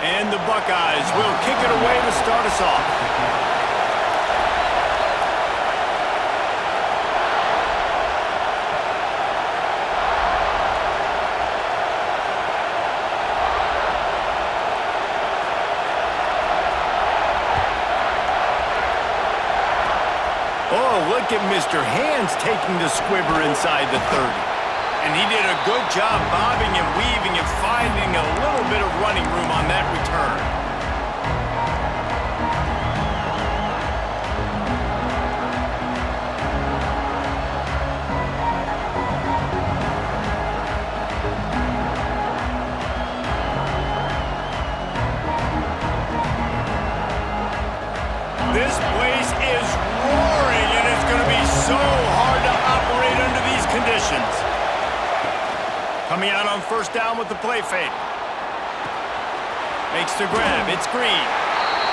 And the Buckeyes will kick it away to start us off. Oh, look at Mr. Hands taking the squibber inside the 30. And he did a good job bobbing and weaving and finding a little bit of running room on that return. This place is roaring, and it's going to be so hard to operate under these conditions. Coming out on first down with the play fake. Makes the grab. It's Green.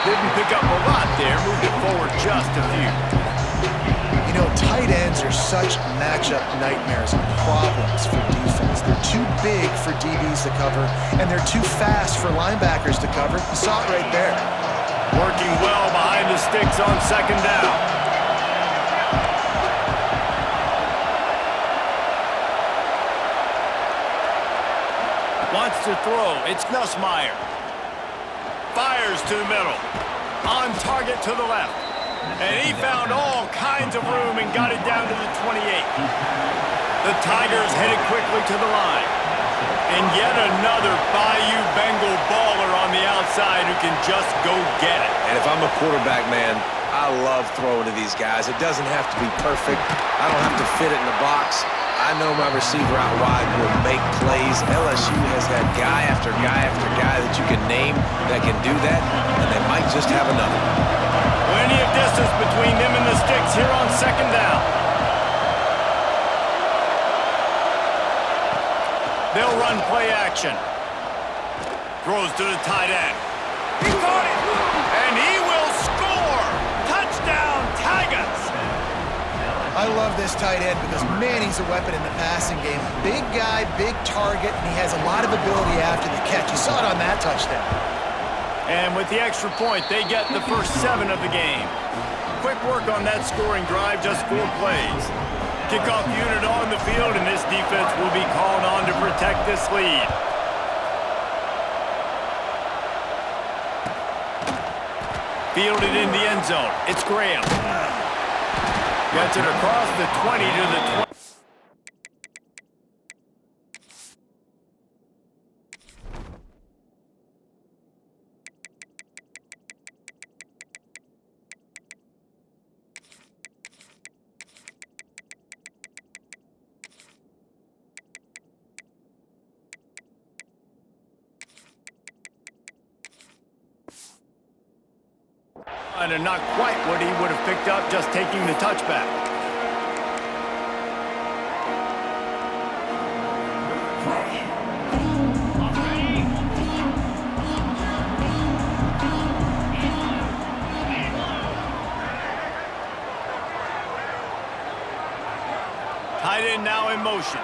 Didn't pick up a lot there. Moved it forward just a few. You know, tight ends are such matchup nightmares and problems for defense. They're too big for DBs to cover, and they're too fast for linebackers to cover. You saw it right there. Working well behind the sticks on second down. Wants to throw. It's Nussmeier. Fires to the middle. On target to the left. And he found all kinds of room and got it down to the 28. The Tigers headed quickly to the line. And yet another Bayou Bengal baller on the outside who can just go get it. And if I'm a quarterback, man, I love throwing to these guys. It doesn't have to be perfect. I don't have to fit it in the box. I know my receiver out wide will make plays. LSU has had guy after guy after guy that you can name that can do that, and they might just have another. Plenty of distance between them and the sticks here on second down. They'll run play action. Throws to the tight end. He caught it! And he will score! Touchdown, Tigers! I love this tight end because, man, he's a weapon in the passing game. Big guy, big target, and he has a lot of ability after the catch. You saw it on that touchdown. And with the extra point, they get the first 7 of the game. Quick work on that scoring drive, just 4 plays. Kickoff unit on the field, and this defense will be called on to protect this lead. Fielded in the end zone. It's Graham. Gets it across the 20 to the 20. And not quite what he would have picked up just taking the touchback. Tight end now in motion.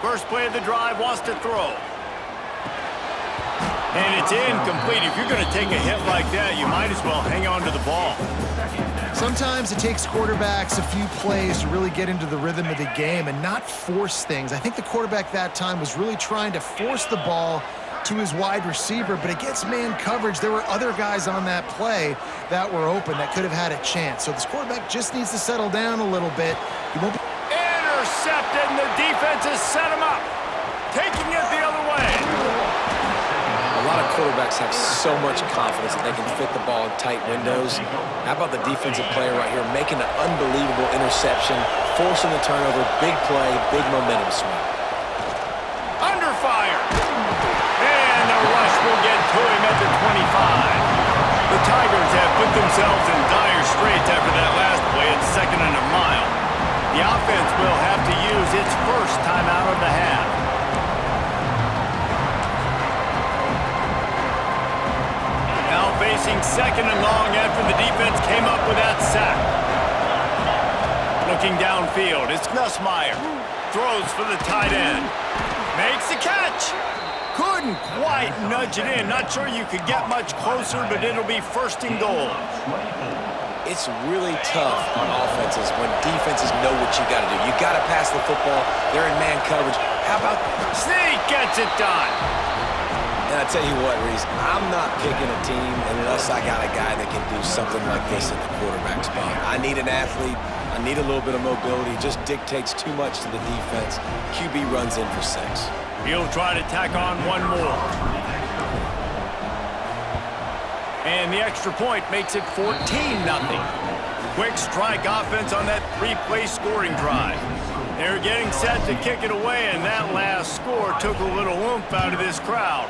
First play of the drive, wants to throw. And it's incomplete. If you're going to take a hit like that, you might as well hang on to the ball. Sometimes it takes quarterbacks a few plays to really get into the rhythm of the game and not force things. I think the quarterback that time was really trying to force the ball to his wide receiver, but against man coverage, there were other guys on that play that were open that could have had a chance. So this quarterback just needs to settle down a little bit. He won't be intercepted, and the defense has set him up. Taking it the other way. A lot of quarterbacks have so much confidence that they can fit the ball in tight windows. How about the defensive player right here making an unbelievable interception, forcing the turnover, big play, big momentum swing. Under fire. And the rush will get to him at the 25. The Tigers have put themselves in dire straits after that last play at 2nd and a mile. The offense will have to use its first timeout of the half. Now facing 2nd and long after the defense came up with that sack. Looking downfield, it's Nussmeier. Throws for the tight end. Makes the catch. Could couldn't quite nudge it in. Not sure you could get much closer, but it'll be first and goal. It's really tough on offenses when defenses know what you got to do. You got to pass the football. They're in man coverage. How about Sneak gets it done. And I tell you what, Reese, I'm not picking a team unless I got a guy that can do something like this at the quarterback spot. I need an athlete. I need a little bit of mobility. It just dictates too much to the defense. QB runs in for 6. He'll try to tack on one more. And the extra point makes it 14-0. Quick strike offense on that 3-play scoring drive. They're getting set to kick it away, and that last score took a little oomph out of this crowd.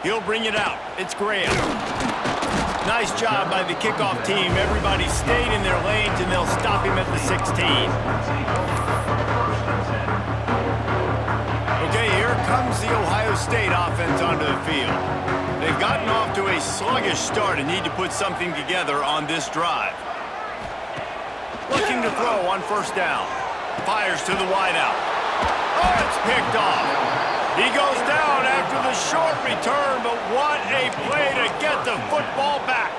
He'll bring it out. It's Graham. Nice job by the kickoff team. Everybody stayed in their lanes, and they'll stop him at the 16. Okay, here comes the Ohio State offense onto the field. They've gotten off to a sluggish start and need to put something together on this drive. Looking to throw on first down. Fires to the wideout. Oh, it's picked off. He goes down after the short return, but what a play to get the football back.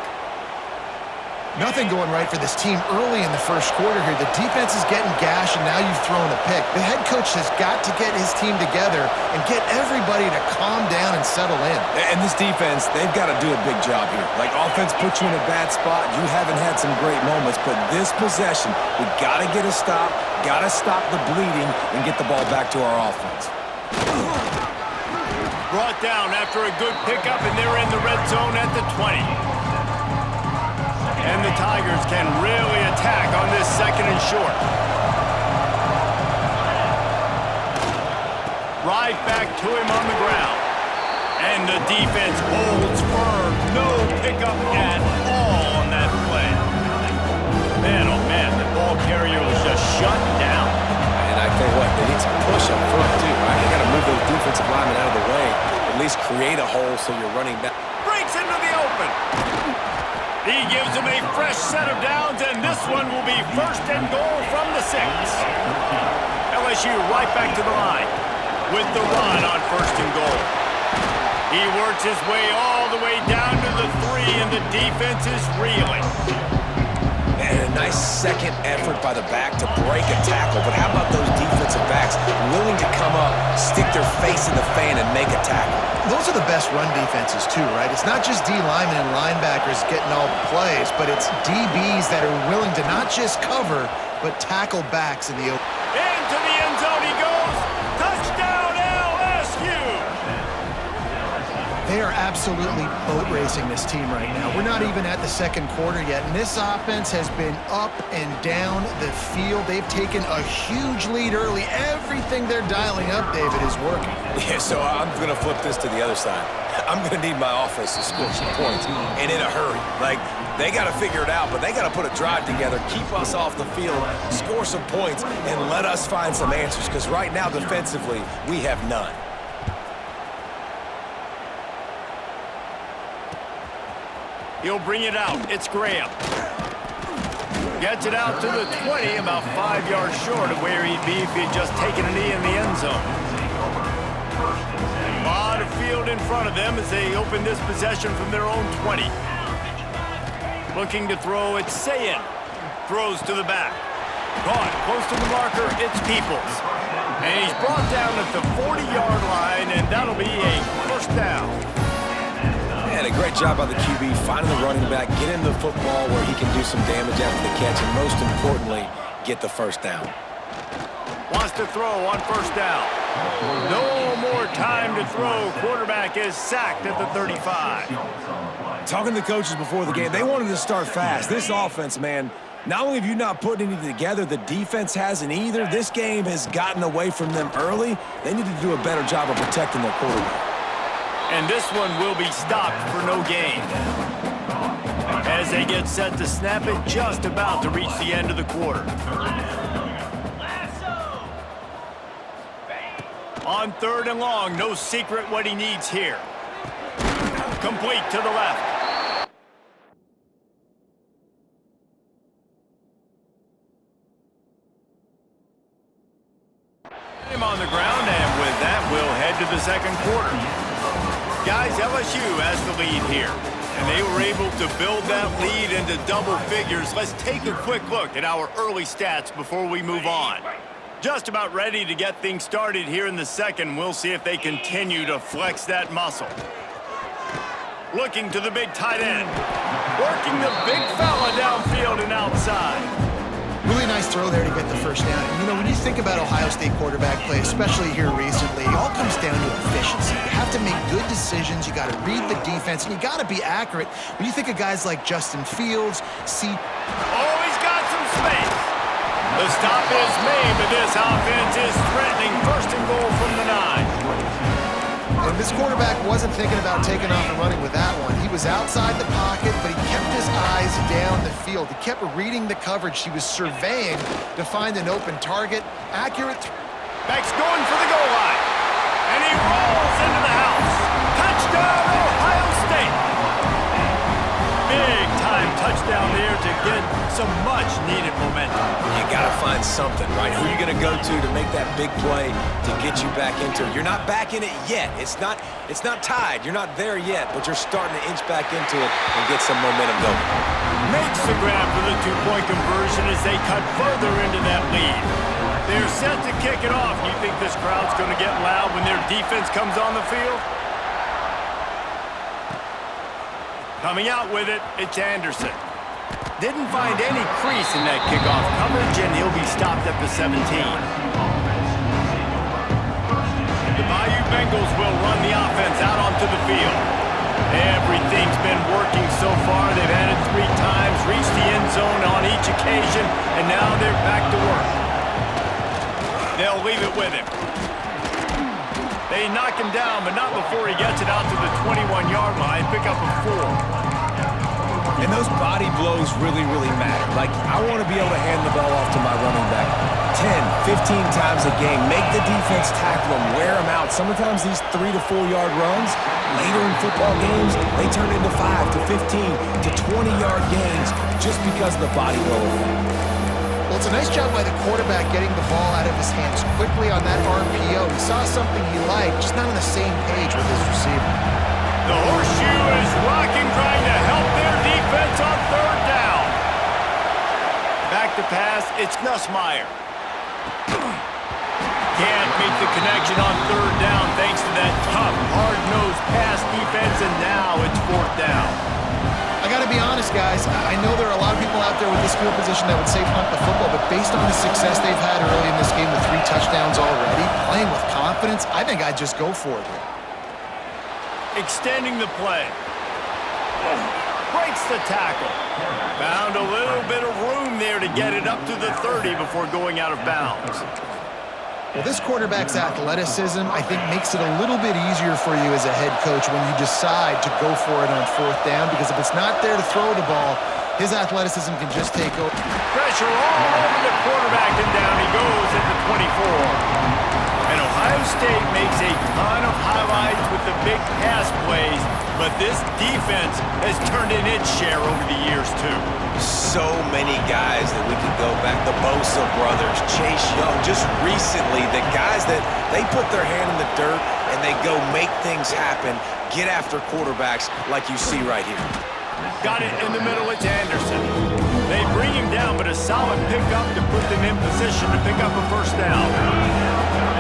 Nothing going right for this team early in the first quarter here. The defense is getting gashed, and now you've thrown a pick. The head coach has got to get his team together and get everybody to calm down and settle in. And this defense, they've got to do a big job here. Like, offense puts you in a bad spot. You haven't had some great moments, but this possession, we got to get a stop, got to stop the bleeding, and get the ball back to our offense. Brought down after a good pickup, and they're in the red zone at the 20. And the Tigers can really attack on this second and short. Right back to him on the ground. And the defense holds firm. No pickup at all on that play. Man, oh man, the ball carrier was just shut down. And I tell you what, they need some push up front too, right? They got to move those defensive linemen out of the way. At least create a hole so you're running back. Breaks into the open. He gives him a fresh set of downs, and this one will be first and goal from the 6. LSU right back to the line with the run on first and goal. He works his way all the way down to the 3, and the defense is reeling. And a nice second effort by the back to break a tackle. But how about those defensive backs willing to come up, stick their face in the fan, and make a tackle? Those are the best run defenses too, right? It's not just D linemen and linebackers getting all the plays, but it's DBs that are willing to not just cover, but tackle backs in the open. Into the end zone he goes. Touchdown LSU! They are absolutely boat racing this team right now. We're not even at the second quarter yet, and this offense has been up and down the field. They've taken a huge lead early. Everything they're dialing up, David, is working. Yeah, so I'm going to flip this to the other side. I'm going to need my offense to score some points, and in a hurry. Like, they got to figure it out, but they got to put a drive together, keep us off the field, score some points, and let us find some answers, because right now, defensively, we have none. He'll bring it out. It's Graham. Gets it out to the 20, about 5 yards short of where he'd be if he'd just taken a knee in the end zone. A lot of field in front of them as they open this possession from their own 20. Looking to throw, it's Sayin. Throws to the back. Caught close to the marker, it's Peoples. And he's brought down at the 40-yard line, and that'll be a first down. And a great job by the QB, finding the running back, get him the football where he can do some damage after the catch, and most importantly, get the first down. Wants to throw on first down. No more time to throw. Quarterback is sacked at the 35. Talking to the coaches before the game, they wanted to start fast. This offense, man, not only have you not put anything together, the defense hasn't either. This game has gotten away from them early. They need to do a better job of protecting their quarterback. And this one will be stopped for no gain. As they get set to snap it, just about to reach the end of the quarter. On third and long, no secret what he needs here. Complete to the left. him on the ground, and with that, we'll head to the second quarter. Guys, LSU has the lead here, and they were able to build that lead into double figures. Let's take a quick look at our early stats before we move on. Just about ready to get things started here in the second. We'll see if they continue to flex that muscle. Looking to the big tight end. Working the big fella downfield and outside. Really nice throw there to get the first down. And, you know, when you think about Ohio State quarterback play, especially here recently, it all comes down to efficiency. You have to make good decisions. You got to read the defense, and you got to be accurate. When you think of guys like Justin Fields, Oh, he's got some space. The stop is made, but this offense is threatening. First and goal from the 9. And this quarterback wasn't thinking about taking off and running with that one. He was outside the pocket, but he kept his eyes down the field. He kept reading the coverage. He was surveying to find an open target. Accurate. Back's going for the goal line. And he rolls into the house. Touchdown, Ohio State. Big time touchdown there to get some much needed momentum. You got to find something, right? Who are you going to go to make that big play to get you back into it? You're not back in it yet. It's not tied. You're not there yet, but you're starting to inch back into it and get some momentum going. Makes the grab for the two-point conversion as they cut further into that lead. They're set to kick it off. You think this crowd's going to get loud when their defense comes on the field? Coming out with it, it's Anderson. Didn't find any crease in that kickoff coverage, and he'll be stopped at the 17. The Bayou Bengals will run the offense out onto the field. Everything's been working so far. They've had it 3 times, reached the end zone on each occasion, and now they're back to work. They'll leave it with him. They knock him down, but not before he gets it out to the 21-yard line. Pick up a 4. And those body blows really, really matter. Like, I want to be able to hand the ball off to my running back 10, 15 times a game. Make the defense tackle them, wear them out. Sometimes these 3 to 4 yard runs, later in football games, they turn into 5 to 15 to 20-yard gains just because of the body blow effect. Well, it's a nice job by the quarterback getting the ball out of his hands quickly on that RPO. He saw something he liked, just not on the same page with his receiver. The horseshoe is rocking, trying to help their defense on third down. Back to pass, it's Nussmeier. Can't make the connection on third down thanks to that tough, hard-nosed pass defense, and now it's fourth down. I got to be honest, guys. I know there are a lot of people out there with this field position that would say punt the football, but based on the success they've had early in this game with 3 touchdowns already, playing with confidence, I think I'd just go for it here. Extending the play. Breaks the tackle. Found a little bit of room there to get it up to the 30 before going out of bounds. Well, this quarterback's athleticism, I think, makes it a little bit easier for you as a head coach when you decide to go for it on fourth down, because if it's not there to throw the ball, his athleticism can just take over. Pressure all over the quarterback, and down he goes at the 24. And Ohio State makes a ton of highlights with the big pass plays, but this defense has turned in its share over the years, too. So many guys that we can go back. The Bosa brothers, Chase Young. Just recently, the guys that they put their hand in the dirt and they go make things happen, get after quarterbacks like you see right here. Got it in the middle, it's Anderson. They bring him down, but a solid pickup to put them in position to pick up a first down.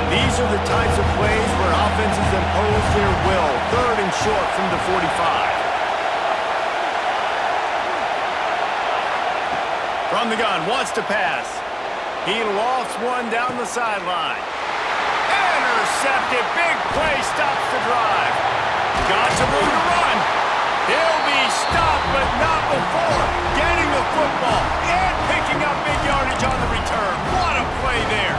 These are the types of plays where offenses impose their will. Third and short from the 45. From the gun, wants to pass. He lofts one down the sideline. Intercepted, big play, stops the drive. Got some room to run. He'll be stopped, but not before getting the football and picking up big yardage on the return. What a play there.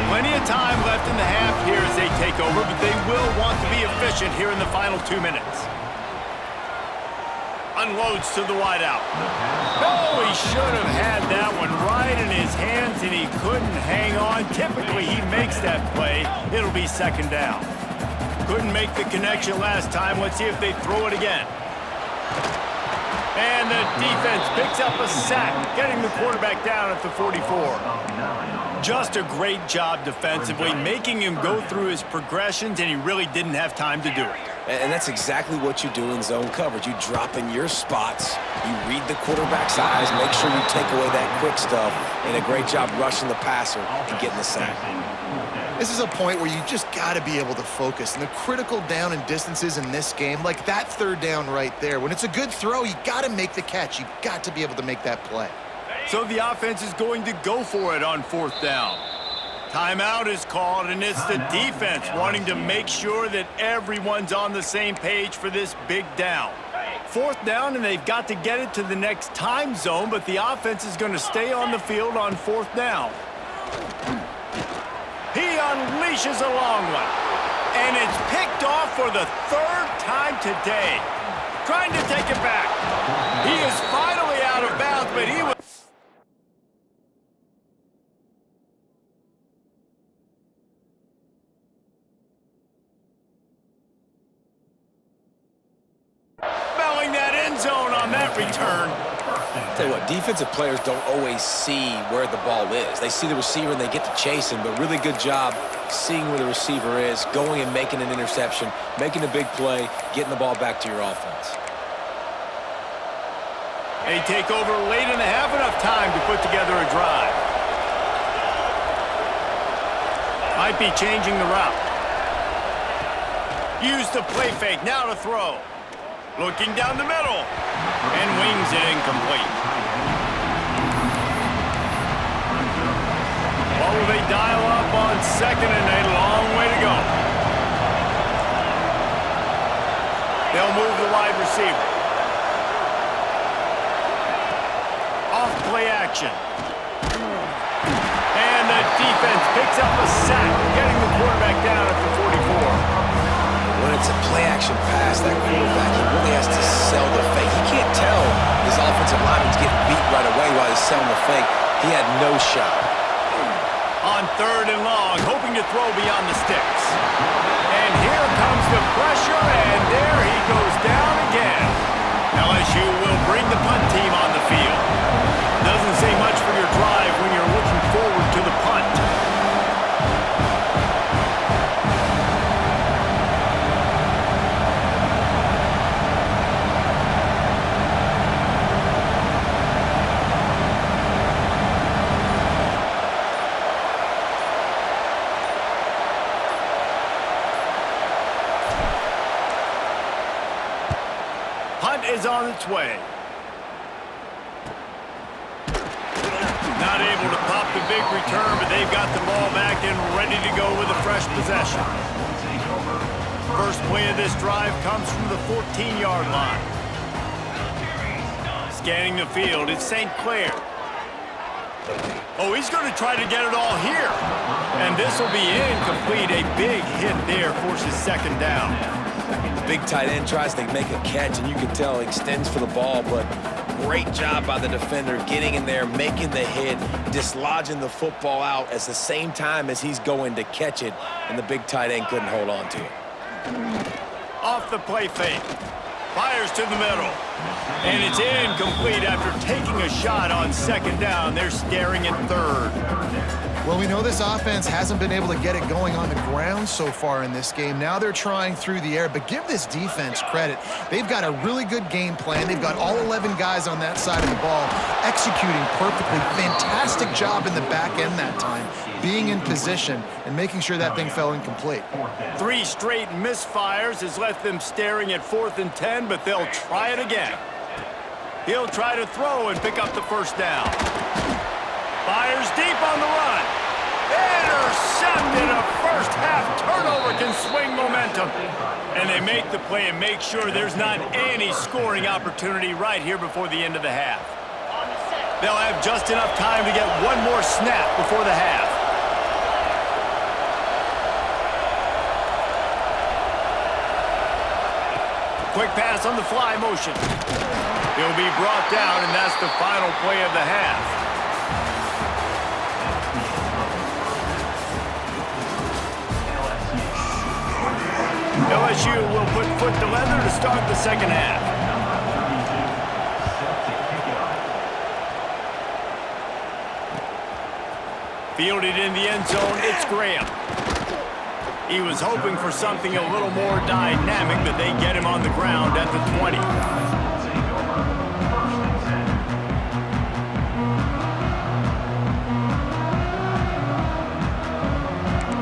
Plenty of time left in the half here as they take over, but they will want to be efficient here in the final 2 minutes. Unloads to the wideout. Oh, he should have had that one right in his hands, and he couldn't hang on. Typically, he makes that play. It'll be second down. Couldn't make the connection last time. Let's see if they throw it again. And the defense picks up a sack, getting the quarterback down at the 44. Just a great job defensively, making him go through his progressions, and he really didn't have time to do it. And that's exactly what you do in zone coverage. You drop in your spots, you read the quarterback's eyes, make sure you take away that quick stuff, and a great job rushing the passer and getting the sack. This is a point where you just got to be able to focus. And the critical down and distances in this game, like that third down right there, when it's a good throw, you got to make the catch. You got to be able to make that play. So the offense is going to go for it on 4th down. Timeout is called, and it's the defense wanting to make sure that everyone's on the same page for this big down. 4th down, and they've got to get it to the next time zone, but the offense is going to stay on the field on 4th down. He unleashes a long one, and it's picked off for the 3rd time today. Trying to take it back. He is finally out of bounds, but he was... smelling that end zone on that return. Tell you what, defensive players don't always see where the ball is. They see the receiver and they get to chase him, but really good job seeing where the receiver is, going and making an interception, making a big play, getting the ball back to your offense. They take over late and they have enough time to put together a drive. Might be changing the route. Use the play fake, now to throw. Looking down the middle, and wings it incomplete. What will they dial up on 2nd and a long way to go? They'll move the wide receiver. Off play action. And the defense picks up a sack, getting the quarterback down at the 44. When it's a play-action pass, that quarterback, he really has to sell the fake. He can't tell his offensive lineman's getting beat right away while he's selling the fake. He had no shot. On 3rd and long, hoping to throw beyond the sticks. And here comes the pressure, and there he goes down again. LSU will bring the punt team on the field. Doesn't say much for your drive when you're looking forward to the punt. Is on its way. Not able to pop the big return, but they've got the ball back and ready to go with a fresh possession. First play of this drive comes from the 14-yard line. Scanning the field, it's St. Clair. Oh, he's going to try to get it all here. And this will be incomplete. A big hit there forces 2nd down. The big tight end tries to make a catch, and you can tell he extends for the ball, but great job by the defender getting in there, making the hit, dislodging the football out at the same time as he's going to catch it, and the big tight end couldn't hold on to it. Off the play fake. Fires to the middle. And it's incomplete after taking a shot on 2nd down. They're staring at 3rd. Well, we know this offense hasn't been able to get it going on the ground so far in this game. Now they're trying through the air, but give this defense credit. They've got a really good game plan. They've got all 11 guys on that side of the ball executing perfectly. Fantastic job in the back end that time, being in position and making sure that thing fell incomplete. 3 straight misfires has left them staring at 4th and 10, but they'll try it again. He'll try to throw and pick up the 1st down. Fires deep on the run. Intercepted. A first-half turnover can swing momentum. And they make the play and make sure there's not any scoring opportunity right here before the end of the half. They'll have just enough time to get one more snap before the half. Quick pass on the fly motion. He'll be brought down, and that's the final play of the half. LSU will put foot to leather to start the 2nd half. Fielded in the end zone, it's Graham. He was hoping for something a little more dynamic, but they get him on the ground at the 20.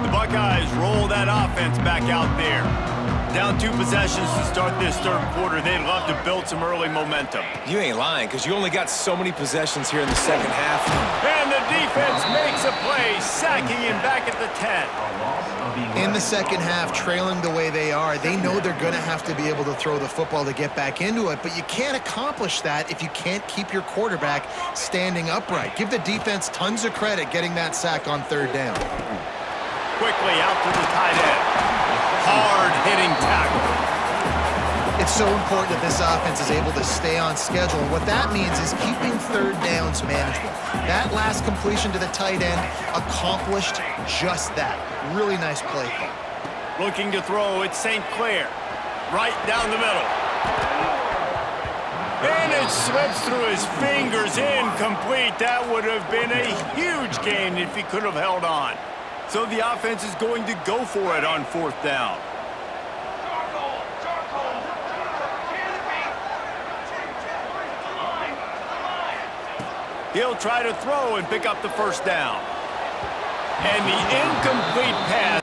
The Buckeyes roll that offense back out there. Down 2 possessions to start this third quarter. They'd love to build some early momentum. You ain't lying, because you only got so many possessions here in the second half. And the defense makes a play, sacking him back at the 10. In the second half, trailing the way they are, they know they're going to have to be able to throw the football to get back into it, but you can't accomplish that if you can't keep your quarterback standing upright. Give the defense tons of credit getting that sack on third down. Quickly out to the tight end. Hard-hitting tackle. It's so important that this offense is able to stay on schedule. And what that means is keeping third downs manageable. That last completion to the tight end accomplished just that. Really nice play call. Looking to throw, it's St. Clair. Right down the middle. And it slips through his fingers, incomplete. That would have been a huge gain if he could have held on. So the offense is going to go for it on fourth down. He'll try to throw and pick up the first down. And the incomplete pass